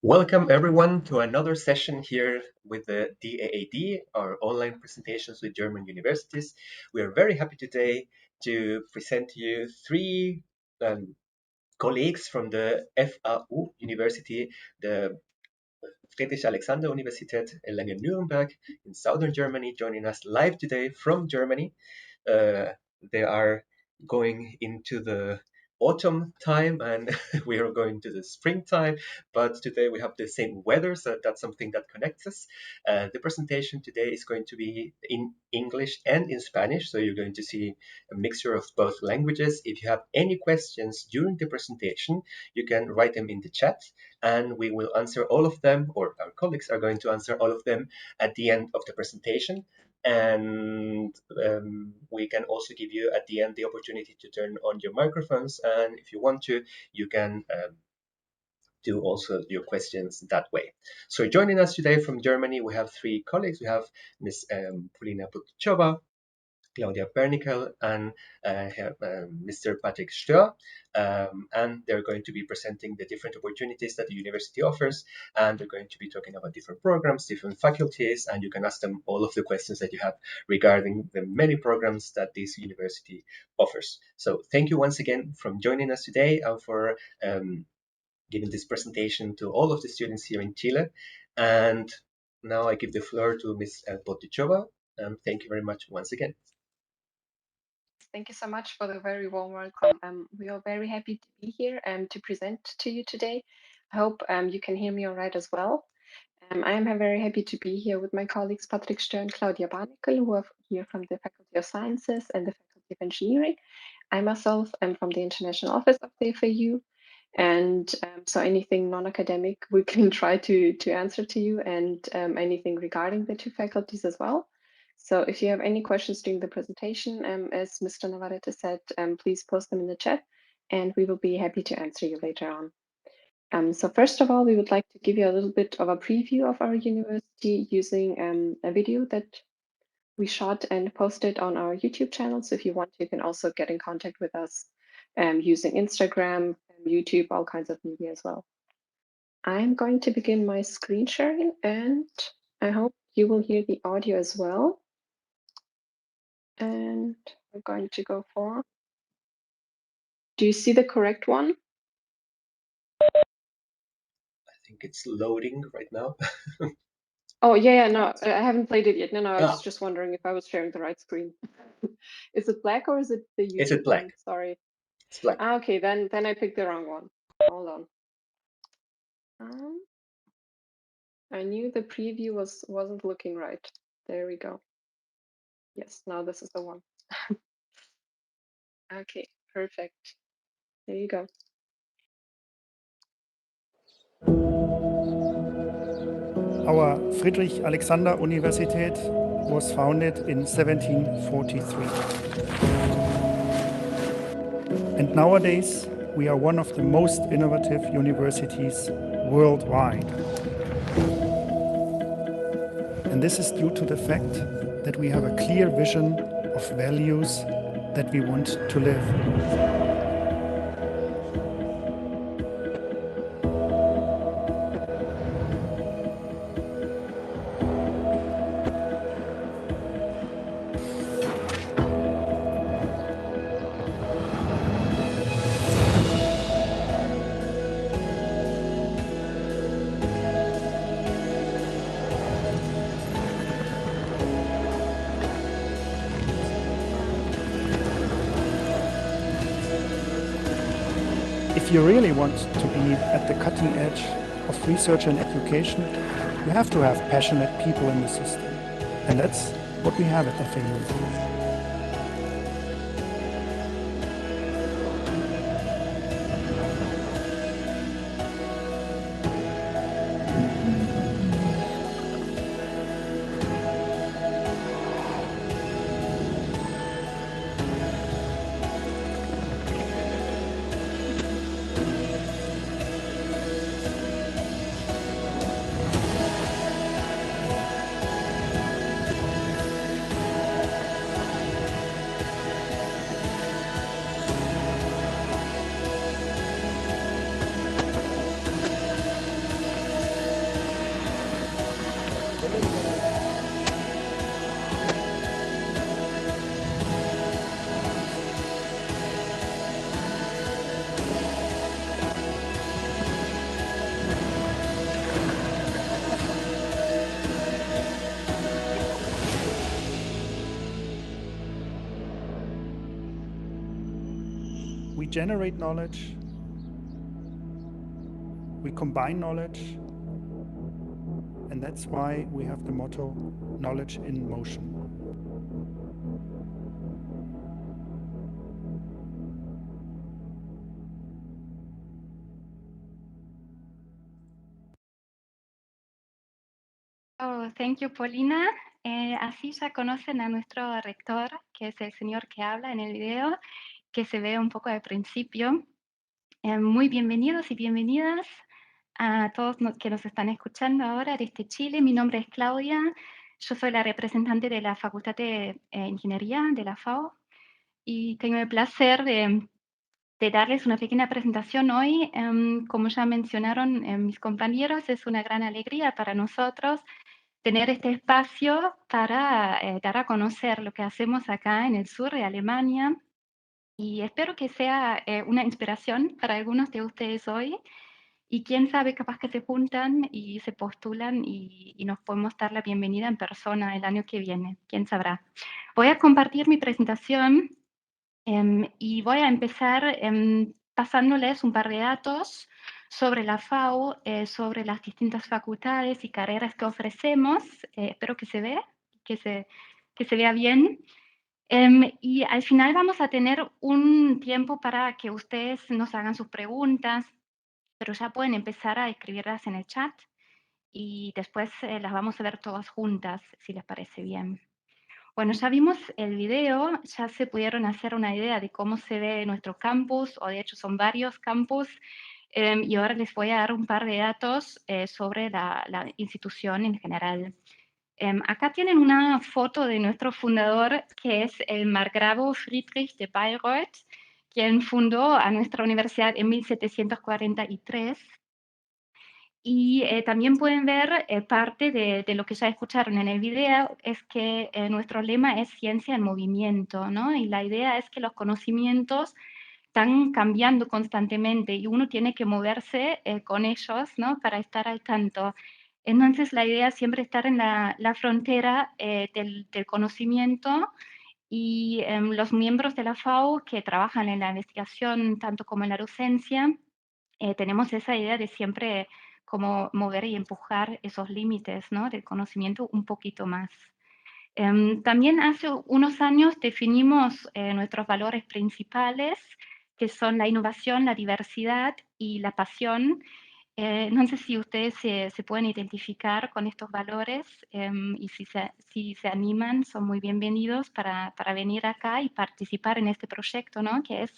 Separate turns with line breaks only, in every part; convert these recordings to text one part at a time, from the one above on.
Welcome everyone to another session here with the DAAD, our online presentations with German universities. We are very happy today to present to you three colleagues from the FAU University, the Friedrich-Alexander-Universität Erlangen-Nürnberg in southern Germany, joining us live today from Germany. They are going into the autumn time and we are going to the springtime, but today we have the same weather, so that's something that connects us. The presentation today is going to be in English and in Spanish, so you're going to see a mixture of both languages. If you have any questions during the presentation, you can write them in the chat and we will answer all of them, or our colleagues are going to answer all of them at the end of the presentation. And we can also give you at the end the opportunity to turn on your microphones, and if you want to, you can do also your questions that way. So joining us today from Germany, we have three colleagues. We have Ms. Polina Butchova, Claudia Pernickel, and Mr. Patrick Stör. And they're going to be presenting the different opportunities that the university offers, and they're going to be talking about different programs, different faculties, and you can ask them all of the questions that you have regarding the many programs that this university offers. So thank you once again for joining us today and for giving this presentation to all of the students here in Chile. And now I give the floor to Ms. Botichova, and thank you very much once again.
Thank you so much for the very warm welcome. We are very happy to be here and to present to you today. I hope you can hear me all right as well. I am very happy to be here with my colleagues Patrick Stör and Claudia Barnickel, who are here from the Faculty of Sciences and the Faculty of Engineering. I myself am from the International Office of the FAU. And so anything non-academic, we can try to answer to you, and anything regarding the two faculties as well. So if you have any questions during the presentation, as Mr. Navarrete said, please post them in the chat and we will be happy to answer you later on. So first of all, we would like to give you a little bit of a preview of our university using a video that we shot and posted on our YouTube channel. So if you want, you can also get in contact with us using Instagram, YouTube, all kinds of media as well. I'm going to begin my screen sharing and I hope you will hear the audio as well. And we're going to go for. Do you see the correct one?
I think it's loading right now.
Oh, yeah, no, I haven't played it yet. No, I was just wondering if I was sharing the right screen. Is it black or is it the YouTube
Is it black?
one? Sorry.
It's black.
Okay, then I picked the wrong one. Hold on. I knew the preview wasn't looking right. There we go. Yes, now this is the one. Okay, perfect. There you go.
Our Friedrich-Alexander-Universität was founded in 1743. And nowadays, we are one of the most innovative universities worldwide. And this is due to the fact that we have a clear vision of values that we want to live. If you really want to be at the cutting edge of research and education, you have to have passionate people in the system. And that's what we have at FAU. generate knowledge, we combine knowledge, and that's why we have the motto, knowledge in motion.
Oh, thank you, Paulina. Así ya conocen a nuestro rector, que es el señor que habla en el video, que se ve un poco al principio. Muy bienvenidos y bienvenidas a todos que nos están escuchando ahora desde Chile. Mi nombre es Claudia. Yo soy la representante de la Facultad de Ingeniería de la FAU y tengo el placer de darles una pequeña presentación hoy. Como ya mencionaron mis compañeros, es una gran alegría para nosotros tener este espacio para dar a conocer lo que hacemos acá en el sur de Alemania. Y espero que sea una inspiración para algunos de ustedes hoy. Y quién sabe, capaz que se juntan y se postulan y nos podemos dar la bienvenida en persona el año que viene. Quién sabrá. Voy a compartir mi presentación y voy a empezar pasándoles un par de datos sobre la FAU, sobre las distintas facultades y carreras que ofrecemos. Espero que se vea, que se vea bien. Y al final vamos a tener un tiempo para que ustedes nos hagan sus preguntas, pero ya pueden empezar a escribirlas en el chat y después las vamos a ver todas juntas, si les parece bien. Bueno, ya vimos el video, ya se pudieron hacer una idea de cómo se ve nuestro campus, o de hecho son varios campus, y ahora les voy a dar un par de datos sobre la institución en general. Acá tienen una foto de nuestro fundador, que es el margravo Friedrich de Bayreuth, quien fundó a nuestra universidad en 1743. Y también pueden ver parte de lo que ya escucharon en el video, es que nuestro lema es ciencia en movimiento, ¿no? Y la idea es que los conocimientos están cambiando constantemente y uno tiene que moverse con ellos, ¿no? Para estar al tanto. Entonces la idea es siempre estar en la frontera del conocimiento y los miembros de la FAU que trabajan en la investigación tanto como en la docencia, tenemos esa idea de siempre como mover y empujar esos límites, ¿no? Del conocimiento un poquito más. También hace unos años definimos nuestros valores principales, que son la innovación, la diversidad y la pasión. No sé si ustedes se pueden identificar con estos valores y si se animan, son muy bienvenidos para venir acá y participar en este proyecto, ¿no? Que es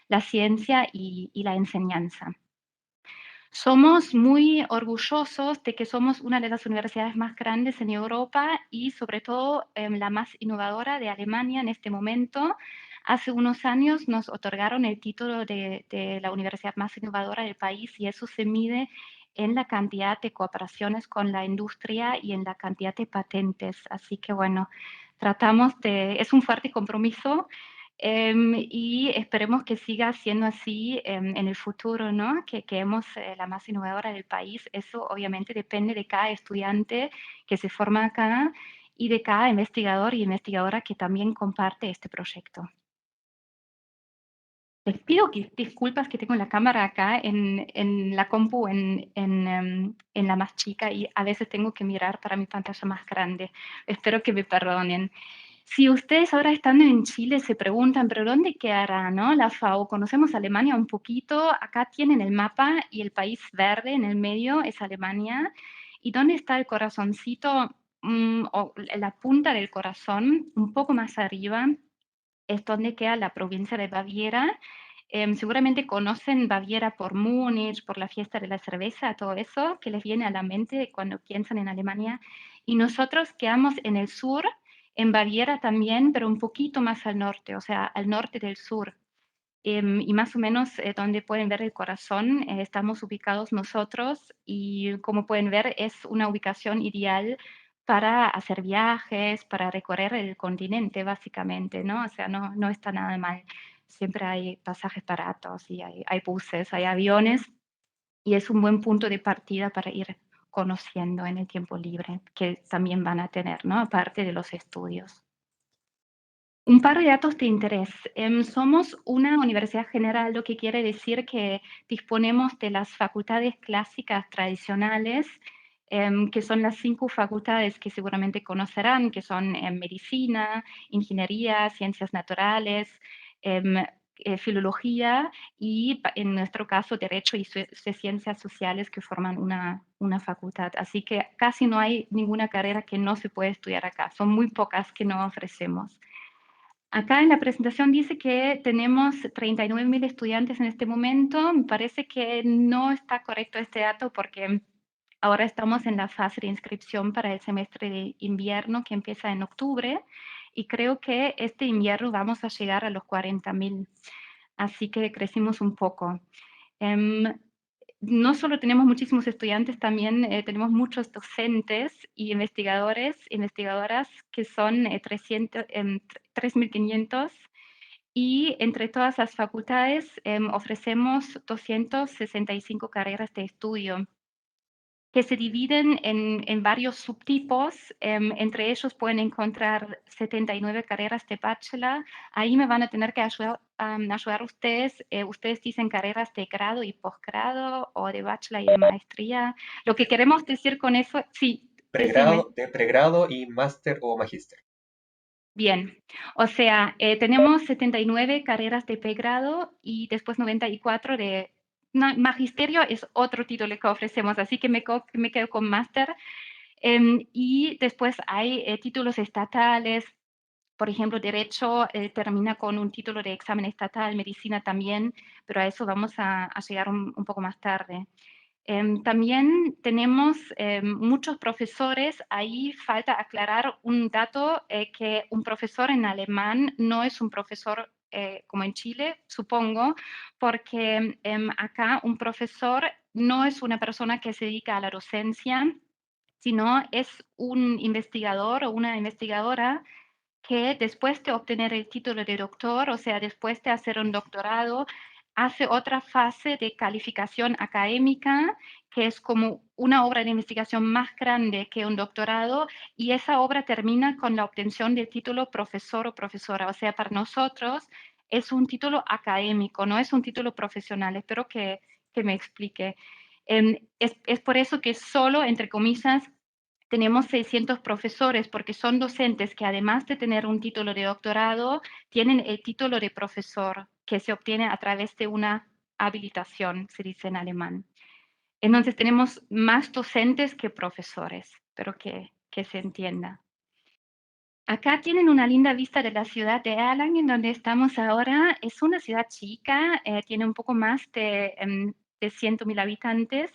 la ciencia y la enseñanza. Somos muy orgullosos de que somos una de las universidades más grandes en Europa y sobre todo la más innovadora de Alemania en este momento. Hace unos años nos otorgaron el título de la universidad más innovadora del país y eso se mide en la cantidad de cooperaciones con la industria y en la cantidad de patentes. Así que bueno, es un fuerte compromiso. Y esperemos que siga siendo así en el futuro, ¿no? Que hemos la más innovadora del país. Eso obviamente depende de cada estudiante que se forma acá y de cada investigador y investigadora que también comparte este proyecto. Les pido disculpas que tengo la cámara acá en la compu en la más chica y a veces tengo que mirar para mi pantalla más grande. Espero que me perdonen. Si ustedes ahora estando en Chile se preguntan, ¿pero dónde quedará, no? La FAO, conocemos Alemania un poquito, acá tienen el mapa y el país verde en el medio es Alemania. ¿Y dónde está el corazoncito o la punta del corazón? Un poco más arriba es donde queda la provincia de Baviera. Seguramente conocen Baviera por Múnich, por la fiesta de la cerveza, todo eso que les viene a la mente cuando piensan en Alemania. Y nosotros quedamos en el sur, en Baviera también, pero un poquito más al norte, o sea, al norte del sur. Y más o menos donde pueden ver el corazón, estamos ubicados nosotros y como pueden ver es una ubicación ideal para hacer viajes, para recorrer el continente básicamente, ¿no? O sea, no está nada mal. Siempre hay pasajes baratos y hay buses, hay aviones y es un buen punto de partida para ir conociendo en el tiempo libre que también van a tener, ¿no? Aparte de los estudios. Un par de datos de interés. Somos una universidad general, lo que quiere decir que disponemos de las facultades clásicas tradicionales, que son las 5 facultades que seguramente conocerán, que son medicina, ingeniería, ciencias naturales, filología y en nuestro caso derecho y ciencias sociales que forman una facultad. Así que casi no hay ninguna carrera que no se puede estudiar acá. Son muy pocas que no ofrecemos. Acá en la presentación dice que tenemos 39.000 estudiantes en este momento. Me parece que no está correcto este dato porque ahora estamos en la fase de inscripción para el semestre de invierno que empieza en octubre y creo que este invierno vamos a llegar a los 40.000. Así que crecimos un poco. No solo tenemos muchísimos estudiantes, también tenemos muchos docentes y investigadores, investigadoras que son 3.500 y entre todas las facultades ofrecemos 265 carreras de estudio que se dividen en varios subtipos. Entre ellos pueden encontrar 79 carreras de Bachelor. Ahí me van a tener que ayudar ustedes. Ustedes dicen carreras de grado y posgrado o de Bachelor y de maestría. Lo que queremos decir con eso, sí, decime.
De pregrado y máster o magíster.
Bien, o sea, tenemos 79 carreras de pregrado y después 94 de magisterio, es otro título que ofrecemos, así que me quedo con máster. Y después hay títulos estatales, por ejemplo, derecho termina con un título de examen estatal, medicina también, pero a eso vamos a llegar un poco más tarde. También tenemos muchos profesores. Ahí falta aclarar un dato, que un profesor en alemán no es un profesor como en Chile, supongo, porque acá un profesor no es una persona que se dedica a la docencia, sino es un investigador o una investigadora que después de obtener el título de doctor, o sea, después de hacer un doctorado, hace otra fase de calificación académica, que es como una obra de investigación más grande que un doctorado, y esa obra termina con la obtención del título profesor o profesora. O sea, para nosotros es un título académico, no es un título profesional. Espero que me explique. Es por eso que solo, entre comillas, tenemos 600 profesores, porque son docentes que además de tener un título de doctorado, tienen el título de profesor, que se obtiene a través de una habilitación, se dice en alemán. Entonces tenemos más docentes que profesores, pero que se entienda. Acá tienen una linda vista de la ciudad de Erlangen, donde estamos ahora. Es una ciudad chica, tiene un poco más de 100.000 habitantes,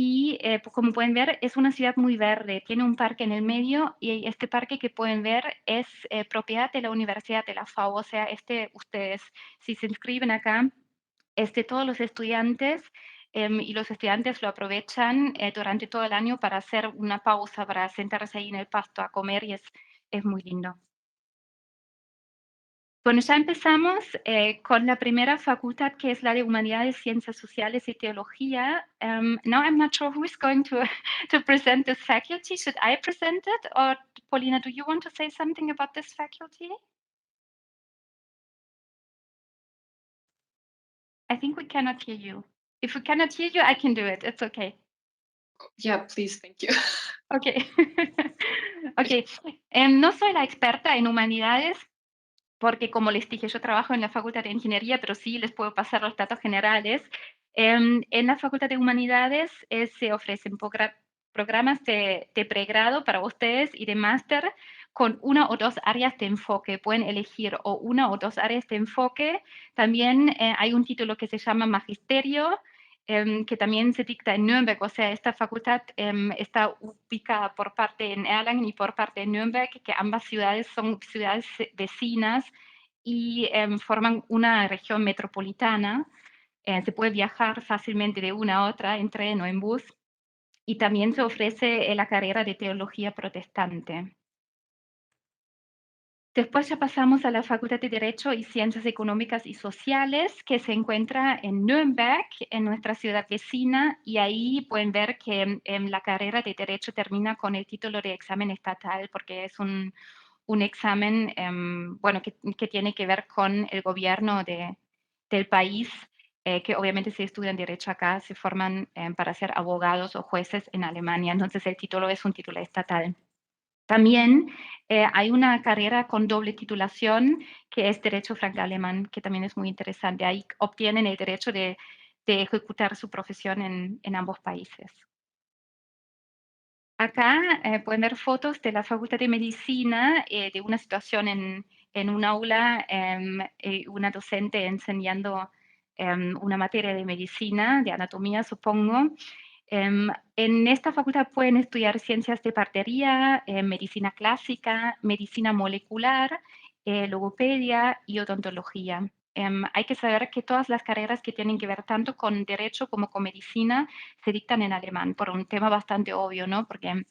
y como pueden ver, es una ciudad muy verde, tiene un parque en el medio y este parque que pueden ver es propiedad de la Universidad de la FAU, o sea, ustedes, si se inscriben acá, es de todos los estudiantes, y los estudiantes lo aprovechan durante todo el año para hacer una pausa, para sentarse ahí en el pasto a comer y es muy lindo. Bueno, ya empezamos con la primera facultad, que es la de Humanidades, Ciencias Sociales y Teología. Now I'm not sure who is going to, to present this faculty. Should I present it? Or Paulina, do you want to say something about this faculty? I think we cannot hear you. If we cannot hear you, I can do it. It's okay.
Yeah, please, thank you.
Okay. Okay. No soy la experta en humanidades, porque como les dije, yo trabajo en la Facultad de Ingeniería, pero sí les puedo pasar los datos generales. En la Facultad de Humanidades se ofrecen programas de pregrado para ustedes y de máster con una o dos áreas de enfoque. Pueden elegir o una o dos áreas de enfoque. También hay un título que se llama Magisterio, que también se dicta en Nürnberg. O sea, esta facultad está ubicada por parte en Erlangen y por parte en Nürnberg, que ambas ciudades son ciudades vecinas y forman una región metropolitana. Se puede viajar fácilmente de una a otra en tren o en bus. Y también se ofrece la carrera de Teología Protestante. Después ya pasamos a la Facultad de Derecho y Ciencias Económicas y Sociales, que se encuentra en Nürnberg, en nuestra ciudad vecina, y ahí pueden ver que la carrera de Derecho termina con el título de examen estatal, porque es un examen, bueno, que tiene que ver con el gobierno del país, que obviamente si estudian Derecho acá se forman para ser abogados o jueces en Alemania, entonces el título es un título estatal. También hay una carrera con doble titulación que es Derecho franco-alemán, que también es muy interesante. Ahí obtienen el derecho de ejecutar su profesión en ambos países. Acá pueden ver fotos de la Facultad de Medicina, de una situación en un aula, una docente enseñando una materia de medicina, de anatomía, supongo. En esta facultad pueden estudiar ciencias de partería, medicina clásica, medicina molecular, logopedia y odontología. Hay que saber que todas las carreras que tienen que ver tanto con derecho como con medicina se dictan en alemán, por un tema bastante obvio, ¿no? Porque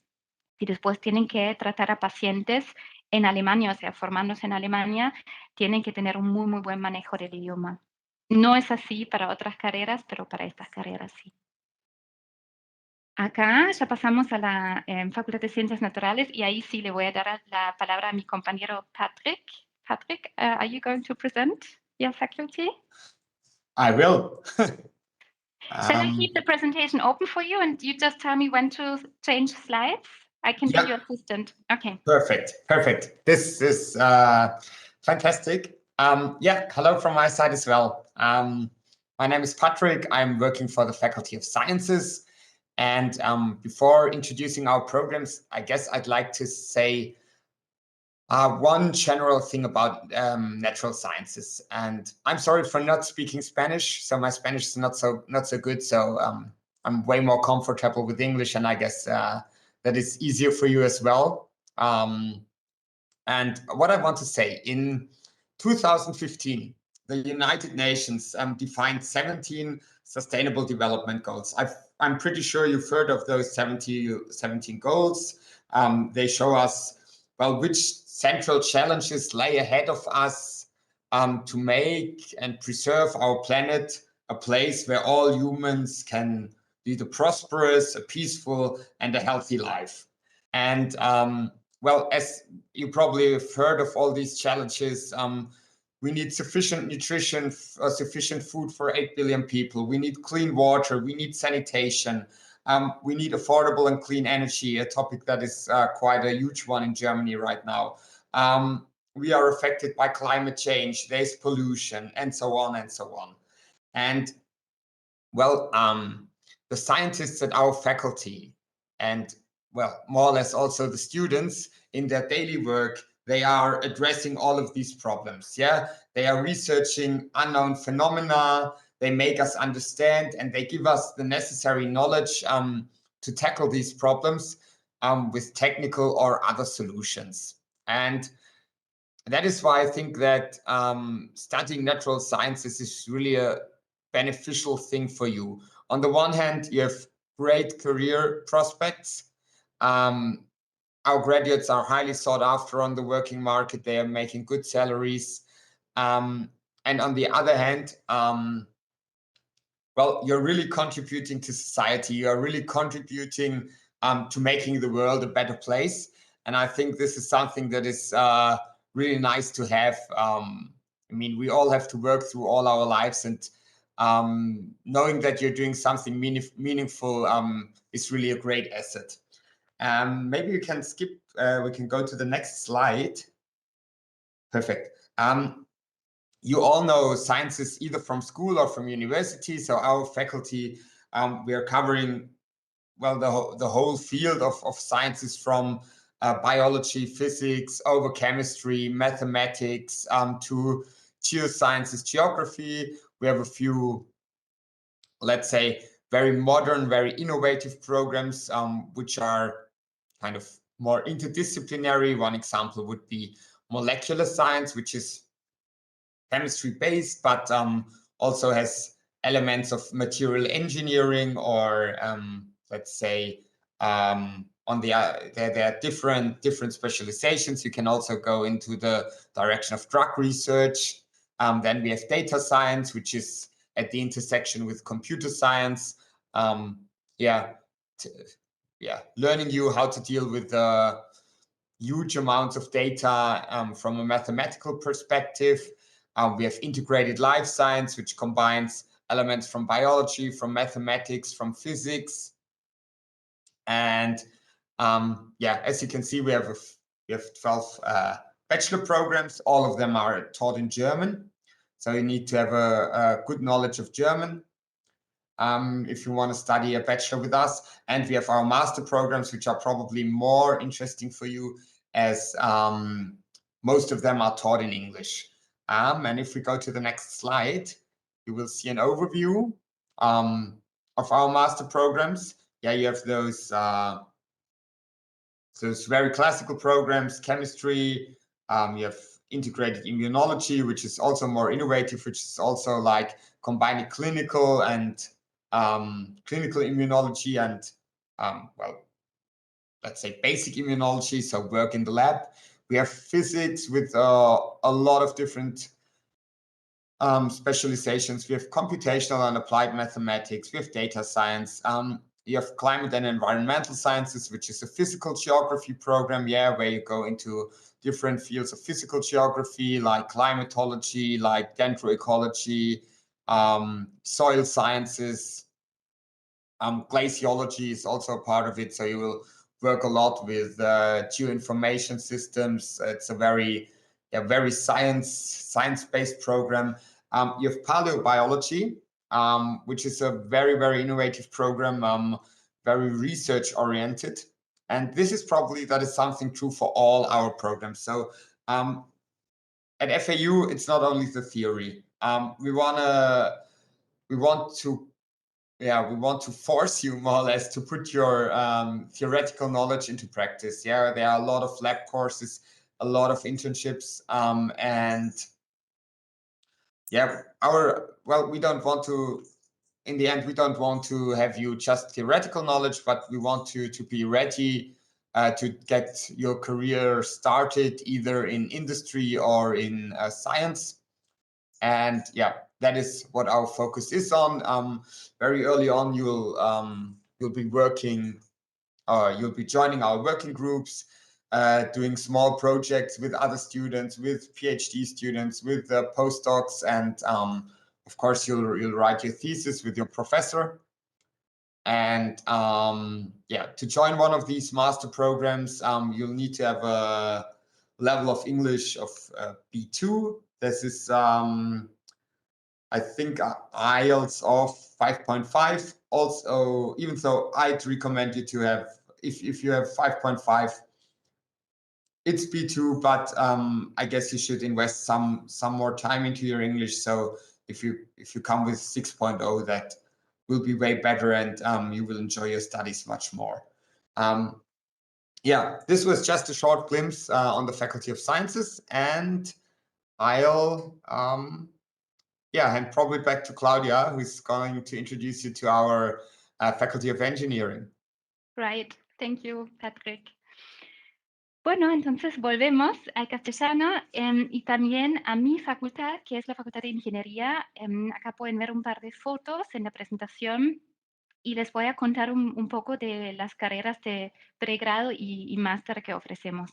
si después tienen que tratar a pacientes en Alemania, o sea, formándose en Alemania, tienen que tener un muy, muy buen manejo del idioma. No es así para otras carreras, pero para estas carreras sí. Acá ya pasamos a la Facultad de Ciencias Naturales y ahí sí le voy a dar la palabra a mi compañero Patrick. Patrick, are you going to present your faculty?
I will.
Shall I keep the presentation open for you and you just tell me when to change slides? I can be your assistant. Okay.
Perfect. This is fantastic. Yeah, hello from my side as well. My name is Patrick. I'm working for the Faculty of Sciences. And before introducing our programs, I guess I'd like to say one general thing about natural sciences. And I'm sorry for not speaking Spanish, so my Spanish is not so good. So I'm way more comfortable with English, and I guess that is easier for you as well. And what I want to say, in 2015, the United Nations defined 17 Sustainable Development Goals. I'm pretty sure you've heard of those 17 goals. They show us, well, which central challenges lay ahead of us to make and preserve our planet a place where all humans can lead a prosperous, a peaceful, and a healthy life. And well, as you probably have heard of all these challenges, we need sufficient nutrition, sufficient food for 8 billion people. We need clean water. We need sanitation. We need affordable and clean energy, a topic that is quite a huge one in Germany right now. We are affected by climate change. There's pollution, and so on and so on. And well, the scientists at our faculty, and well, more or less also the students in their daily work, they are addressing all of these problems. Yeah, they are researching unknown phenomena. They make us understand, and they give us the necessary knowledge to tackle these problems with technical or other solutions. And that is why I think that studying natural sciences is really a beneficial thing for you. On the one hand, you have great career prospects. Our graduates are highly sought after on the working market. They are making good salaries. And on the other hand, well, you're really contributing to society. You are really contributing to making the world a better place. And I think this is something that is really nice to have. I mean, we all have to work through all our lives, and knowing that you're doing something meaningful is really a great asset. Maybe you can skip, we can go to the next slide. Perfect. You all know sciences either from school or from university. So our faculty, we are covering, well, the whole field of sciences, from biology, physics, over chemistry, mathematics, to geosciences, geography. We have a few, let's say, very modern, very innovative programs, which are kind of more interdisciplinary. One example would be molecular science, which is chemistry based, but also has elements of material engineering, or let's say on the there are different specializations. You can also go into the direction of drug research. Then we have data science, which is at the intersection with computer science. Learning you how to deal with huge amounts of data from a mathematical perspective. We have integrated life science, which combines elements from biology, from mathematics, from physics. And yeah, as you can see, we have 12 bachelor programs. All of them are taught in German. So you need to have a good knowledge of German if you want to study a bachelor with us. And we have our master programs, which are probably more interesting for you, as most of them are taught in English. And if we go to the next slide, you will see an overview of our master programs. Yeah, you have those very classical programs, chemistry. You have integrated immunology, which is also more innovative, which is also like combining clinical and clinical immunology and well, let's say basic immunology, so work in the lab. We have physics with a lot of different specializations. We have computational and applied mathematics. We have data science. You have climate and environmental sciences, which is a physical geography program, yeah, where you go into different fields of physical geography, like climatology, like dendroecology, soil sciences. Glaciology is also a part of it, so you will work a lot with geoinformation systems. It's a very science-based program. You have paleobiology, which is a very innovative program, very research-oriented. And this is something true for all our programs. So at FAU, it's not only the theory. We want to force you more or less to put your theoretical knowledge into practice. Yeah, there are a lot of lab courses, a lot of internships, and yeah, we don't want to, in the end, we don't want to have you just theoretical knowledge, but we want you to be ready to get your career started either in industry or in science. And yeah, that is what our focus is on. Very early on, you'll be working, you'll be joining our working groups, doing small projects with other students, with PhD students, with postdocs, and of course, you'll write your thesis with your professor. And yeah, to join one of these master programs, you'll need to have a level of English of B2. This is I think IELTS of 5.5. Also, even though I'd recommend you to have, if you have 5.5, it's B2, but I guess you should invest some more time into your English. So if you come with 6.0, that will be way better, and you will enjoy your studies much more. Yeah, this was just a short glimpse on the Faculty of Sciences, and I'll hand probably back to Claudia, who's going to introduce you to our Faculty of Engineering.
Right. Thank you, Patrick. Bueno, entonces volvemos al castellano y también a mi facultad, que es la Facultad de Ingeniería. Acá pueden ver un par de fotos en la presentación y les voy a contar un poco de las carreras de pregrado y máster que ofrecemos.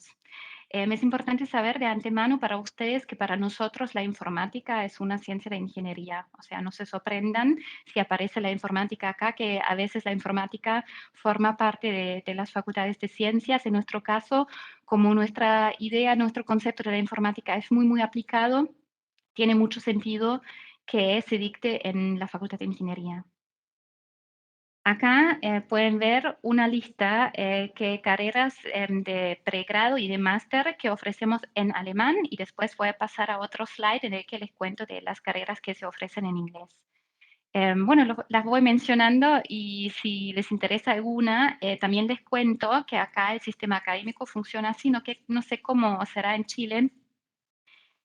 Es importante saber de antemano para ustedes que para nosotros la informática es una ciencia de ingeniería. O sea, no se sorprendan si aparece la informática acá, que a veces la informática forma parte de las facultades de ciencias. En nuestro caso, como nuestra idea, nuestro concepto de la informática es muy aplicado, tiene mucho sentido que se dicte en la Facultad de Ingeniería. Acá pueden ver una lista de carreras de pregrado y de máster que ofrecemos en alemán, y después voy a pasar a otro slide en el que les cuento de las carreras que se ofrecen en inglés. Bueno, las voy mencionando, y si les interesa alguna, también les cuento que acá el sistema académico funciona así, no sé cómo será en Chile,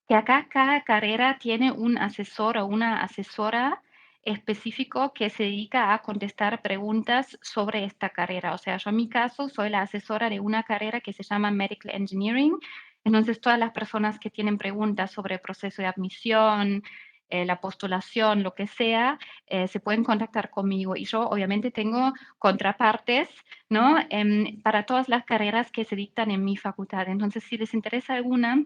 que acá cada carrera tiene un asesor o una asesora específico que se dedica a contestar preguntas sobre esta carrera. O sea, yo en mi caso soy la asesora de una carrera que se llama Medical Engineering. Entonces, todas las personas que tienen preguntas sobre el proceso de admisión, la postulación, lo que sea, se pueden contactar conmigo. Y yo obviamente tengo contrapartes, ¿no? Para todas las carreras que se dictan en mi facultad. Entonces, si les interesa alguna,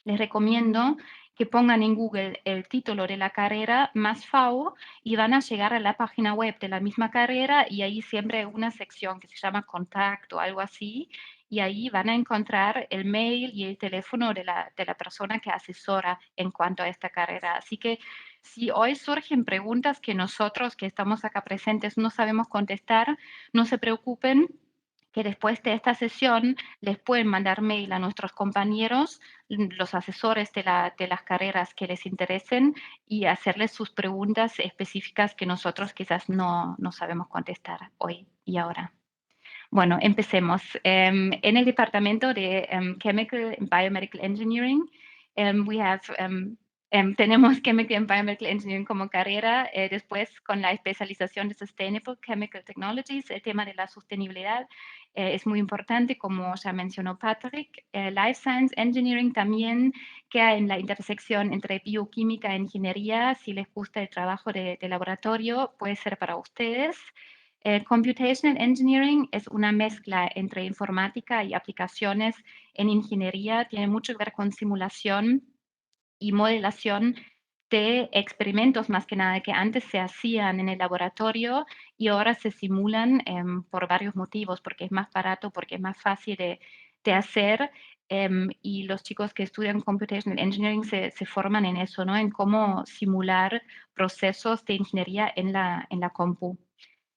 les recomiendo que pongan en Google el título de la carrera más FAU y van a llegar a la página web de la misma carrera y ahí siempre hay una sección que se llama contacto o algo así y ahí van a encontrar el mail y el teléfono de la persona que asesora en cuanto a esta carrera. Así que si hoy surgen preguntas que nosotros que estamos acá presentes no sabemos contestar, no se preocupen, que después de esta sesión les pueden mandar mail a nuestros compañeros, los asesores de las carreras que les interesen y hacerles sus preguntas específicas que nosotros quizás no sabemos contestar hoy y ahora. Bueno, empecemos. En el departamento de Chemical and Biomedical Engineering, tenemos Chemical and Biomedical Engineering como carrera, después con la especialización de Sustainable Chemical Technologies, el tema de la sostenibilidad es muy importante, como ya mencionó Patrick. Life Science Engineering también queda en la intersección entre bioquímica e ingeniería. Si les gusta el trabajo de laboratorio, puede ser para ustedes. Computational Engineering es una mezcla entre informática y aplicaciones en ingeniería. Tiene mucho que ver con simulación y modelación de experimentos más que nada que antes se hacían en el laboratorio y ahora se simulan por varios motivos, porque es más barato, porque es más fácil de hacer. Y los chicos que estudian Computational Engineering se forman en eso, ¿no? En cómo simular procesos de ingeniería en la compu.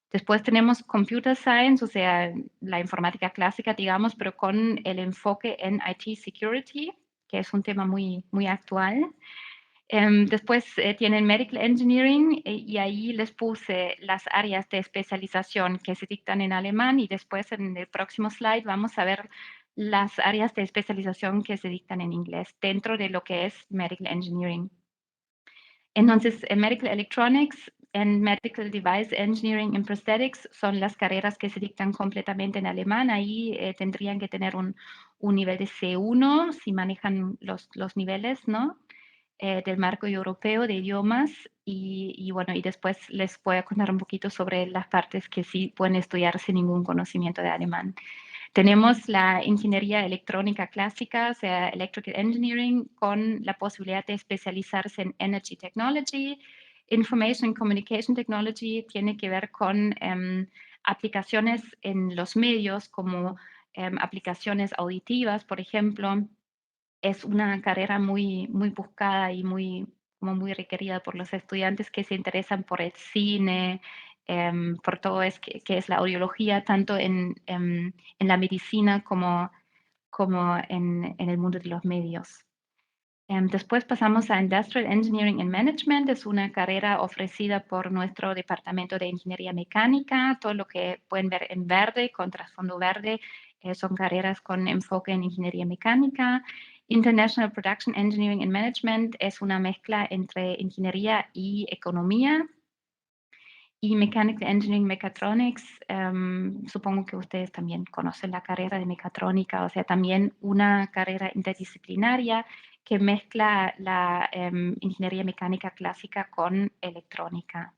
Después tenemos Computer Science, o sea, la informática clásica, digamos, pero con el enfoque en IT Security, que es un tema muy, muy actual. Después tienen Medical Engineering y ahí les puse las áreas de especialización que se dictan en alemán y después en el próximo slide vamos a ver las áreas de especialización que se dictan en inglés dentro de lo que es Medical Engineering. Entonces, Medical Electronics and Medical Device Engineering and Prosthetics son las carreras que se dictan completamente en alemán. Ahí tendrían que tener un nivel de C1 si manejan los niveles, ¿no? Del marco europeo de idiomas y bueno, y después les voy a contar un poquito sobre las partes que sí pueden estudiar sin ningún conocimiento de alemán. Tenemos la ingeniería electrónica clásica, o sea, Electrical Engineering, con la posibilidad de especializarse en Energy Technology. Information and Communication Technology tiene que ver con aplicaciones en los medios, como aplicaciones auditivas, por ejemplo. Es una carrera muy, muy buscada y muy requerida por los estudiantes que se interesan por el cine, por todo que es la audiología, tanto en la medicina como en el mundo de los medios. Después pasamos a Industrial Engineering and Management. Es una carrera ofrecida por nuestro Departamento de Ingeniería Mecánica. Todo lo que pueden ver en verde, con trasfondo verde, son carreras con enfoque en ingeniería mecánica. International Production Engineering and Management es una mezcla entre ingeniería y economía. Y Mechanical Engineering Mechatronics, supongo que ustedes también conocen la carrera de mecatrónica, o sea, también una carrera interdisciplinaria que mezcla la ingeniería mecánica clásica con electrónica.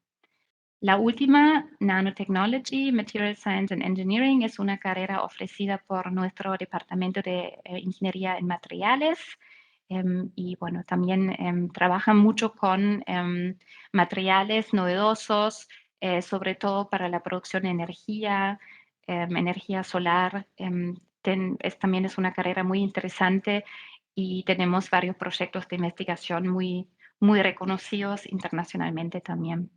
La última, Nanotechnology, Material Science and Engineering, es una carrera ofrecida por nuestro Departamento de Ingeniería en Materiales. Y bueno, también trabajan mucho con materiales novedosos, sobre todo para la producción de energía, energía solar. También es una carrera muy interesante y tenemos varios proyectos de investigación muy, muy reconocidos internacionalmente también.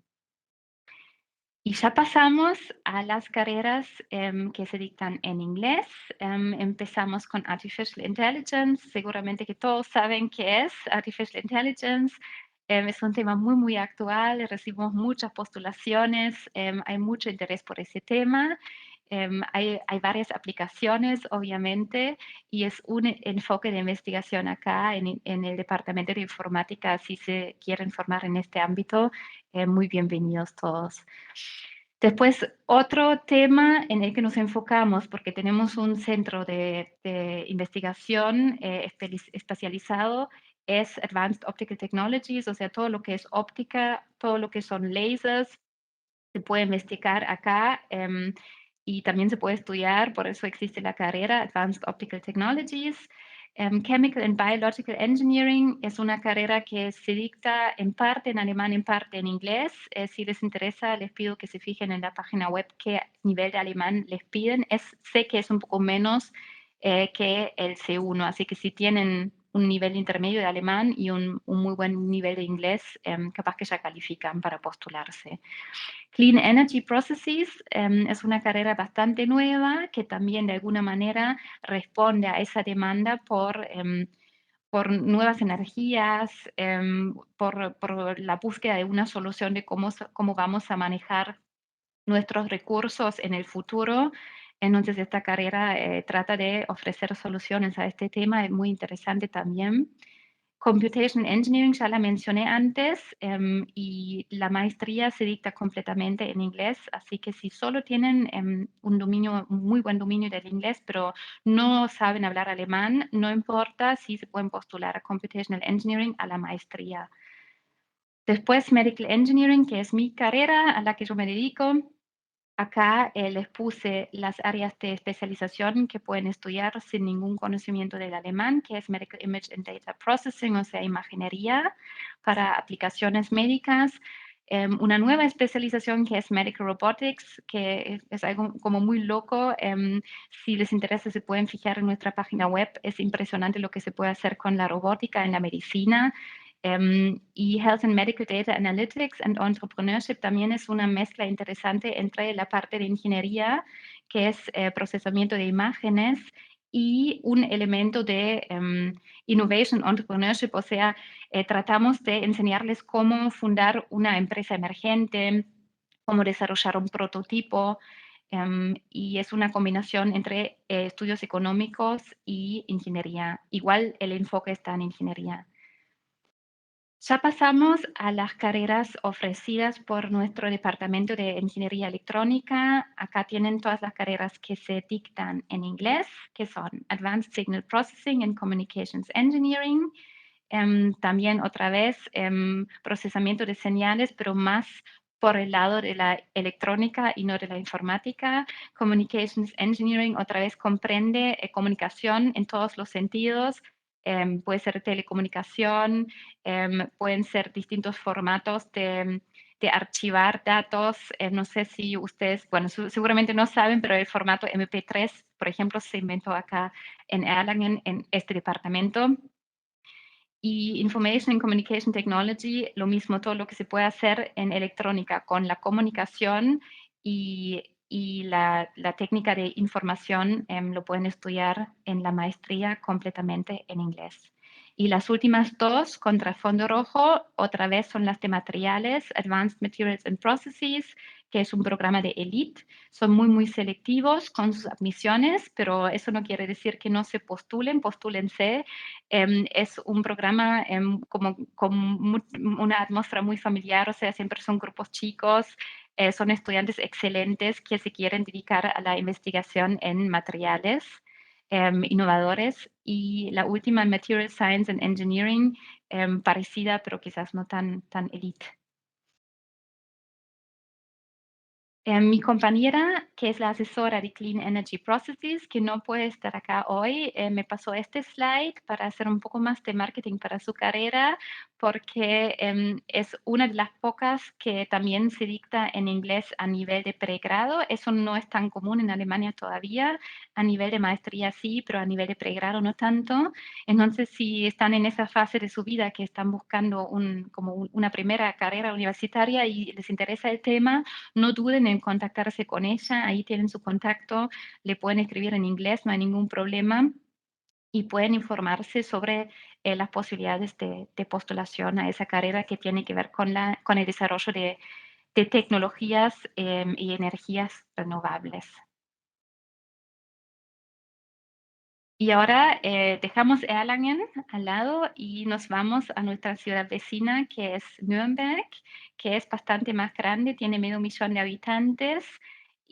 Y ya pasamos a las carreras que se dictan en inglés. Empezamos con Artificial Intelligence. Seguramente que todos saben qué es Artificial Intelligence. Es un tema muy, muy actual. Recibimos muchas postulaciones. Hay mucho interés por ese tema. Hay varias aplicaciones, obviamente, y es un enfoque de investigación acá en el Departamento de Informática. Si se quieren formar en este ámbito, muy bienvenidos todos. Después, otro tema en el que nos enfocamos, porque tenemos un centro de investigación especializado, es Advanced Optical Technologies, o sea, todo lo que es óptica, todo lo que son lasers, se puede investigar acá y también se puede estudiar, por eso existe la carrera Advanced Optical Technologies. Chemical and Biological Engineering es una carrera que se dicta en parte en alemán, en parte en inglés. Si les interesa, les pido que se fijen en la página web qué nivel de alemán les piden. Sé que es un poco menos que el C1, así que si tienen un nivel intermedio de alemán y un muy buen nivel de inglés, capaz que ya califican para postularse. Clean Energy Processes es una carrera bastante nueva que también de alguna manera responde a esa demanda por nuevas energías, por la búsqueda de una solución de cómo vamos a manejar nuestros recursos en el futuro. Entonces, esta carrera trata de ofrecer soluciones a este tema, es muy interesante también. Computation Engineering ya la mencioné antes y la maestría se dicta completamente en inglés, así que si solo tienen un muy buen dominio del inglés, pero no saben hablar alemán, no importa si se pueden postular a Computational Engineering a la maestría. Después Medical Engineering, que es mi carrera a la que yo me dedico. Acá les puse las áreas de especialización que pueden estudiar sin ningún conocimiento del alemán, que es Medical Image and Data Processing, o sea, imaginería para aplicaciones médicas. Una nueva especialización que es Medical Robotics, que es algo como muy loco. Si les interesa, se pueden fijar en nuestra página web. Es impresionante lo que se puede hacer con la robótica en la medicina. Y Health and Medical Data Analytics and Entrepreneurship también es una mezcla interesante entre la parte de ingeniería, que es procesamiento de imágenes, y un elemento de Innovation Entrepreneurship, o sea, tratamos de enseñarles cómo fundar una empresa emergente, cómo desarrollar un prototipo, y es una combinación entre estudios económicos y ingeniería. Igual el enfoque está en ingeniería. Ya pasamos a las carreras ofrecidas por nuestro departamento de Ingeniería Electrónica. Acá tienen todas las carreras que se dictan en inglés, que son Advanced Signal Processing and Communications Engineering. También otra vez procesamiento de señales, pero más por el lado de la electrónica y no de la informática. Communications Engineering otra vez comprende comunicación en todos los sentidos. Puede ser telecomunicación, pueden ser distintos formatos de archivar datos. No sé si ustedes, bueno, seguramente no saben, pero el formato MP3, por ejemplo, se inventó acá en Erlangen, en este departamento. Y Information and Communication Technology, lo mismo, todo lo que se puede hacer en electrónica con la comunicación y la técnica de información lo pueden estudiar en la maestría completamente en inglés. Y las últimas dos, con trasfondo rojo, otra vez son las de materiales, Advanced Materials and Processes, que es un programa de elite. Son muy selectivos con sus admisiones, pero eso no quiere decir que no se postúlense. Es un programa como con una atmósfera muy familiar, o sea, siempre son grupos chicos, son estudiantes excelentes que se quieren dedicar a la investigación en materiales innovadores. Y la última, Material Science and Engineering, parecida, pero quizás no tan elite. Mi compañera, que es la asesora de Clean Energy Processes, que no puede estar acá hoy, me pasó este slide para hacer un poco más de marketing para su carrera, porque es una de las pocas que también se dicta en inglés a nivel de pregrado. Eso no es tan común en Alemania todavía. A nivel de maestría sí, pero a nivel de pregrado no tanto. Entonces, si están en esa fase de su vida que están buscando como una primera carrera universitaria y les interesa el tema, no duden en contactarse con ella, ahí tienen su contacto, le pueden escribir en inglés, no hay ningún problema, y pueden informarse sobre las posibilidades de postulación a esa carrera que tiene que ver con el desarrollo de tecnologías y energías renovables. Y ahora dejamos Erlangen al lado y nos vamos a nuestra ciudad vecina, que es Nürnberg, que es bastante más grande, tiene 500.000 de habitantes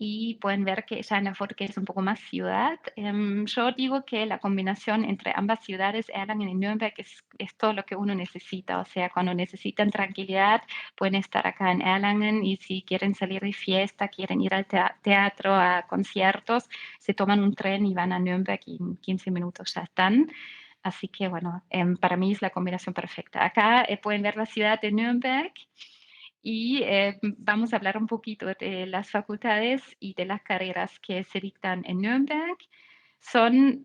y pueden ver que ya en la foto que es un poco más ciudad. Yo digo que la combinación entre ambas ciudades, Erlangen y Nürnberg, es todo lo que uno necesita. O sea, cuando necesitan tranquilidad, pueden estar acá en Erlangen, y si quieren salir de fiesta, quieren ir al teatro, a conciertos, se toman un tren y van a Nürnberg y en 15 minutos ya están. Así que bueno, para mí es la combinación perfecta. Acá pueden ver la ciudad de Nürnberg. Y vamos a hablar un poquito de las facultades y de las carreras que se dictan en Nürnberg. Son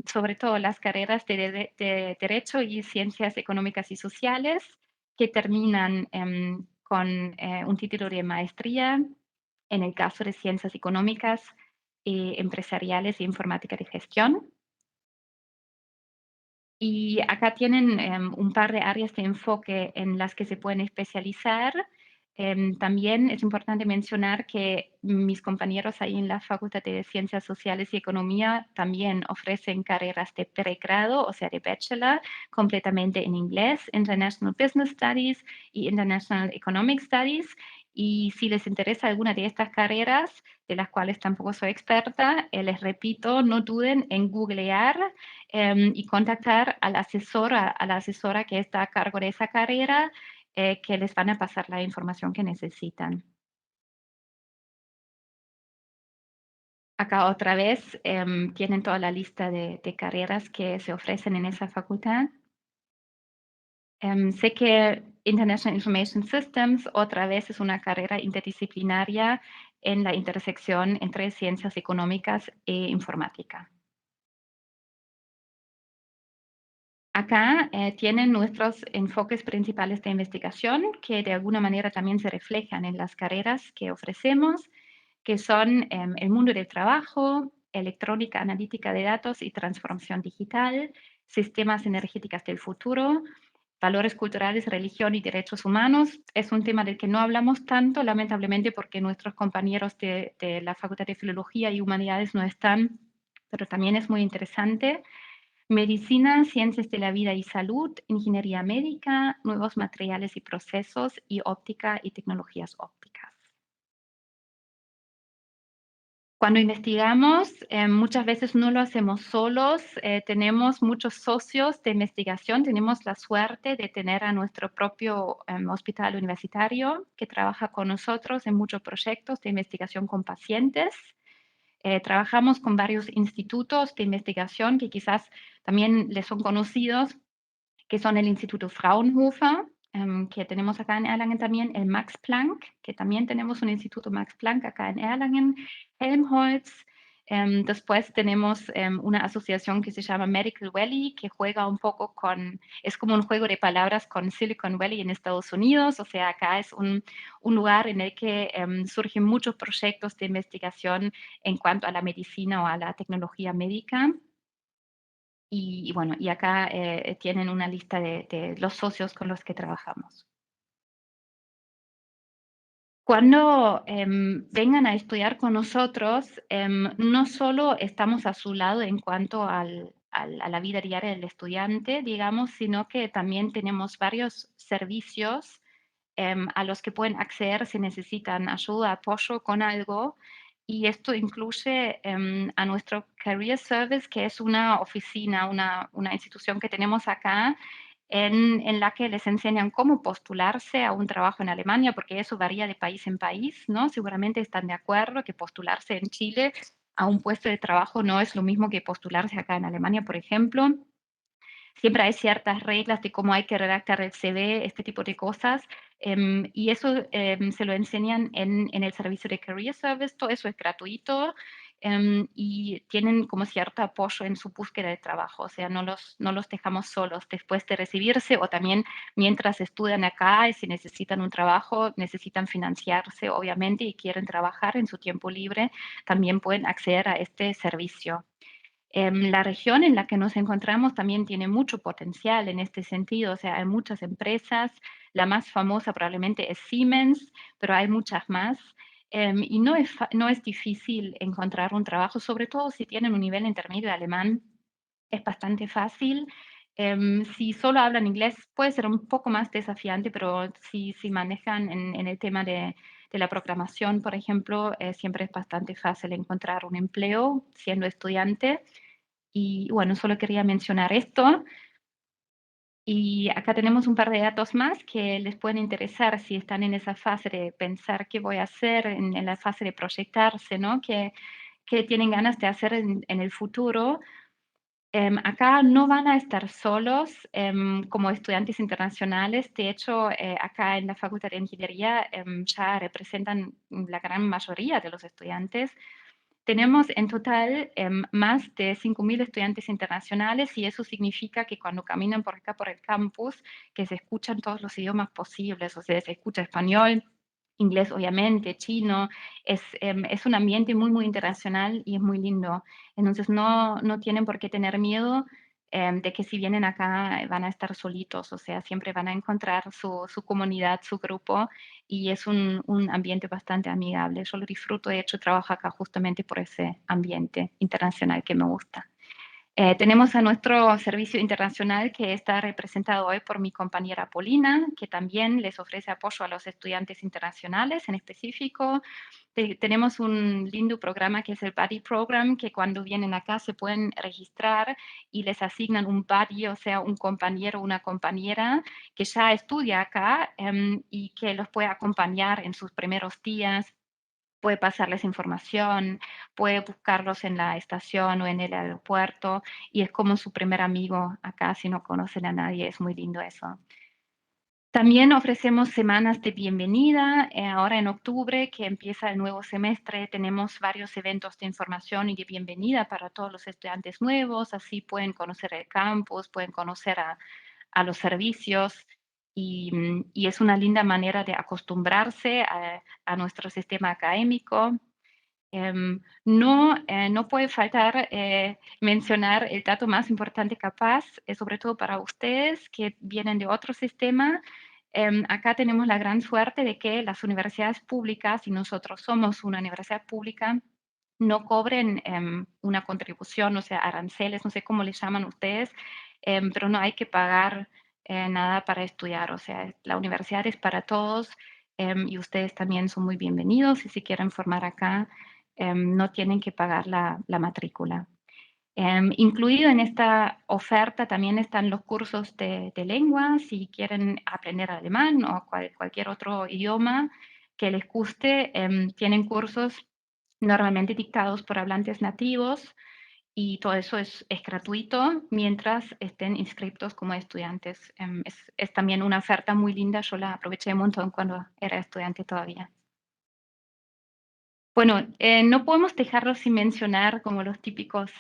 sobre todo las carreras de Derecho y Ciencias Económicas y Sociales, que terminan con un título de maestría, en el caso de Ciencias Económicas, Empresariales e Informática de Gestión. Y acá tienen un par de áreas de enfoque en las que se pueden especializar. También es importante mencionar que mis compañeros ahí en la Facultad de Ciencias Sociales y Economía también ofrecen carreras de pregrado, o sea, de Bachelor, completamente en inglés, International Business Studies y International Economic Studies. Y si les interesa alguna de estas carreras, de las cuales tampoco soy experta, les repito, no duden en googlear y contactar a la asesora que está a cargo de esa carrera, que les van a pasar la información que necesitan. Acá otra vez tienen toda la lista de carreras que se ofrecen en esa facultad. Sé que International Information Systems otra vez es una carrera interdisciplinaria en la intersección entre ciencias económicas e informática. Acá tienen nuestros enfoques principales de investigación, que de alguna manera también se reflejan en las carreras que ofrecemos, que son el mundo del trabajo, electrónica analítica de datos y transformación digital, sistemas energéticos del futuro, valores culturales, religión y derechos humanos. Es un tema del que no hablamos tanto, lamentablemente, porque nuestros compañeros de la Facultad de Filología y Humanidades no están, pero también es muy interesante. Medicina, ciencias de la vida y salud, ingeniería médica, nuevos materiales y procesos, y óptica y tecnologías ópticas. Cuando investigamos, muchas veces no lo hacemos solos, tenemos muchos socios de investigación, tenemos la suerte de tener a nuestro propio hospital universitario que trabaja con nosotros en muchos proyectos de investigación con pacientes. Trabajamos con varios institutos de investigación que quizás también les son conocidos, que son el Instituto Fraunhofer, que tenemos acá en Erlangen también, el Max Planck, que también tenemos un Instituto Max Planck acá en Erlangen, Helmholtz. Después tenemos una asociación que se llama Medical Valley, que juega un poco es como un juego de palabras con Silicon Valley en Estados Unidos. O sea, acá es un lugar en el que surgen muchos proyectos de investigación en cuanto a la medicina o a la tecnología médica. Y bueno, y acá tienen una lista de los socios con los que trabajamos. Cuando vengan a estudiar con nosotros, no solo estamos a su lado en cuanto a la vida diaria del estudiante, digamos, sino que también tenemos varios servicios a los que pueden acceder si necesitan ayuda, apoyo con algo. Y esto incluye a nuestro Career Service, que es una oficina, una institución que tenemos acá, en la que les enseñan cómo postularse a un trabajo en Alemania, porque eso varía de país en país, ¿no? Seguramente están de acuerdo que postularse en Chile a un puesto de trabajo no es lo mismo que postularse acá en Alemania, por ejemplo. Siempre hay ciertas reglas de cómo hay que redactar el CV, este tipo de cosas, y eso se lo enseñan en el servicio de Career Service. Todo eso es gratuito, y tienen como cierto apoyo en su búsqueda de trabajo. O sea, no los dejamos solos después de recibirse, o también mientras estudian acá, y si necesitan un trabajo, necesitan financiarse, obviamente, y quieren trabajar en su tiempo libre, también pueden acceder a este servicio. La región en la que nos encontramos también tiene mucho potencial en este sentido. O sea, hay muchas empresas, la más famosa probablemente es Siemens, pero hay muchas más. Y no es difícil encontrar un trabajo, sobre todo si tienen un nivel intermedio de alemán, es bastante fácil. Si solo hablan inglés puede ser un poco más desafiante, pero si manejan en el tema de la programación, por ejemplo, siempre es bastante fácil encontrar un empleo siendo estudiante. Y bueno, solo quería mencionar esto. Y acá tenemos un par de datos más que les pueden interesar si están en esa fase de pensar qué voy a hacer, en la fase de proyectarse, ¿no? Que tienen ganas de hacer en el futuro. Acá no van a estar solos como estudiantes internacionales. De hecho, acá en la Facultad de Ingeniería ya representan la gran mayoría de los estudiantes. Tenemos en total más de 5.000 estudiantes internacionales y eso significa que cuando caminan por acá por el campus, que se escuchan todos los idiomas posibles, o sea, se escucha español, inglés obviamente, chino, es un ambiente muy, muy internacional y es muy lindo. Entonces no tienen por qué tener miedo de que si vienen acá van a estar solitos, o sea, siempre van a encontrar su comunidad, su grupo y es un ambiente bastante amigable. Yo lo disfruto, de hecho trabajo acá justamente por ese ambiente internacional que me gusta. Tenemos a nuestro servicio internacional que está representado hoy por mi compañera Polina, que también les ofrece apoyo a los estudiantes internacionales en específico. Tenemos un lindo programa que es el Buddy Program, que cuando vienen acá se pueden registrar y les asignan un buddy, o sea, un compañero o una compañera que ya estudia acá y que los puede acompañar en sus primeros días, puede pasarles información, puede buscarlos en la estación o en el aeropuerto y es como su primer amigo acá si no conocen a nadie, es muy lindo eso. También ofrecemos semanas de bienvenida. Ahora en octubre, que empieza el nuevo semestre, tenemos varios eventos de información y de bienvenida para todos los estudiantes nuevos. Así pueden conocer el campus, pueden conocer a los servicios y es una linda manera de acostumbrarse a nuestro sistema académico. No puede faltar mencionar el dato más importante capaz, sobre todo para ustedes que vienen de otro sistema. Acá tenemos la gran suerte de que las universidades públicas, y nosotros somos una universidad pública, no cobren una contribución, o sea, aranceles, no sé cómo le llaman ustedes, pero no hay que pagar nada para estudiar, o sea, la universidad es para todos y ustedes también son muy bienvenidos y si quieren formar acá, no tienen que pagar la matrícula. Incluido en esta oferta también están los cursos de lengua, si quieren aprender alemán o cualquier otro idioma que les guste, tienen cursos normalmente dictados por hablantes nativos y todo eso es gratuito mientras estén inscritos como estudiantes. Es también una oferta muy linda, yo la aproveché un montón cuando era estudiante todavía. Bueno, no podemos dejarlo sin mencionar como los típicos